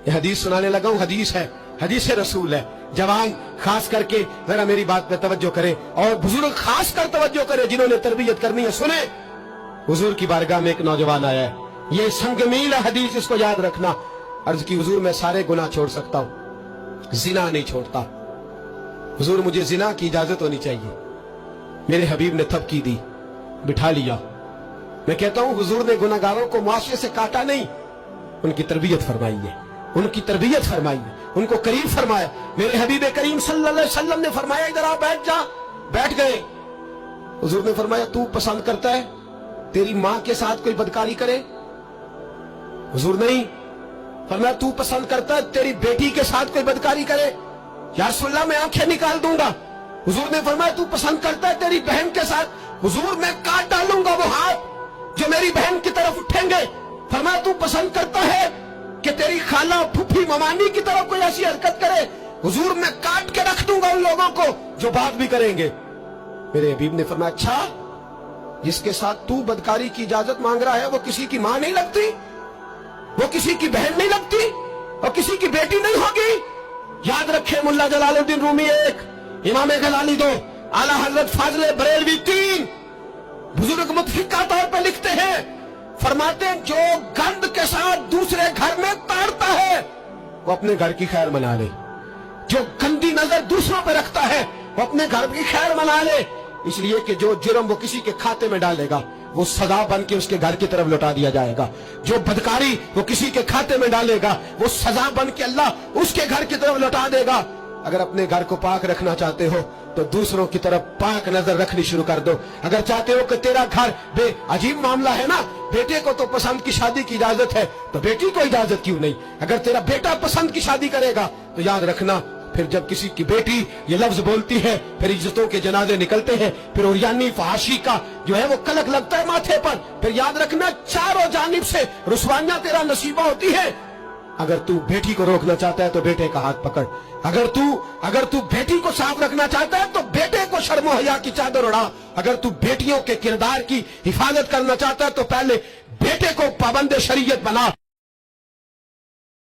یہ حدیث سنانے لگا ہوں، حدیث ہے، حدیث رسول ہے. جوان خاص کر کے ذرا میری بات پہ توجہ کرے، اور بزرگ خاص کر توجہ کرے جنہوں نے تربیت کرنی ہے. سنیں، حضور کی بارگاہ میں ایک نوجوان آیا ہے، یہ سنگ میل ہے حدیث، اس کو یاد رکھنا. عرض کی حضور میں سارے گناہ چھوڑ سکتا ہوں، زنا نہیں چھوڑتا. حضور مجھے زنا کی اجازت ہونی چاہیے. میرے حبیب نے تھپکی دی، بٹھا لیا. میں کہتا ہوں حضور نے گناہگاروں کو معاشرے سے کاٹا نہیں، ان کی تربیت فرمائی ہے، ان کی تربیت فرمائی ہے، ان کو قریب فرمایا. میرے حبیب کریم صلی اللہ علیہ وسلم نے فرمایا ادھر آ بیٹھ جا. بیٹھ گئے. حضور نے فرمایا تو پسند کرتا ہے تیری ماں کے ساتھ کوئی بدکاری کرے؟ حضور نہیں. فرمایا تو پسند کرتا ہے تیری بیٹی کے ساتھ کوئی بدکاری کرے؟ یا رسول اللہ میں آنکھیں نکال دوں گا. حضور نے فرمایا تو پسند کرتا ہے تیری بہن کے ساتھ؟ حضور میں کاٹ ڈالوں گا وہ ہاتھ جو میری بہن کی طرف اٹھیں گے. فرمایا تو پسند کرتا ہے کہ تیری خالہ پھوپھی ممانی کی طرف کوئی ایسی حرکت کرے؟ حضور میں کاٹ کے رکھ دوں گا ان لوگوں کو جو بات بھی کریں گے. میرے حبیب نے فرمایا اچھا جس کے ساتھ تو بدکاری کی اجازت مانگ رہا ہے وہ کسی کی ماں نہیں لگتی، وہ کسی کی بہن نہیں لگتی، اور کسی کی بیٹی نہیں ہوگی؟ یاد رکھیں ملا جلال الدین رومی ایک، امام غزالی دو، اعلیٰ حضرت فاضل بریلوی تین. بزرگ متفقہ طور پہ لکھتے ہیں، فرماتے ہیں جو گند کے ساتھ دوسرے گھر میں تاڑتا ہے وہ اپنے گھر کی خیر منا لے. جو گندی نظر دوسروں پہ رکھتا ہے وہ اپنے گھر کی خیر منا لے. اس لیے کہ جو جرم وہ کسی کے کھاتے میں ڈالے گا وہ سزا بن کے اس کے گھر کی طرف لوٹا دیا جائے گا. جو بدکاری وہ کسی کے کھاتے میں ڈالے گا وہ سزا بن کے اللہ اس کے گھر کی طرف لوٹا دے گا. اگر اپنے گھر کو پاک رکھنا چاہتے ہو تو دوسروں کی طرف پاک نظر رکھنی شروع کر دو. اگر چاہتے ہو کہ تیرا گھر بے عجیب معاملہ ہے نا، بیٹے کو تو پسند کی شادی کی اجازت ہے تو بیٹی کو اجازت کیوں نہیں؟ اگر تیرا بیٹا پسند کی شادی کرے گا تو یاد رکھنا پھر جب کسی کی بیٹی یہ لفظ بولتی ہے پھر عزتوں کے جنازے نکلتے ہیں، پھر اوریانی فحاشی کا جو ہے وہ کلک لگتا ہے ماتھے پر. پھر یاد رکھنا چاروں جانب سے رسوائیاں تیرا نصیبہ ہوتی ہے. اگر تو بیٹی کو روکنا چاہتا ہے تو بیٹے کا ہاتھ پکڑ. اگر تو بیٹی کو صاف رکھنا چاہتا ہے تو بیٹے کو شرم و حیا کی چادر اڑا. اگر تو بیٹیوں کے کردار کی حفاظت کرنا چاہتا ہے تو پہلے بیٹے کو پابند شریعت بنا.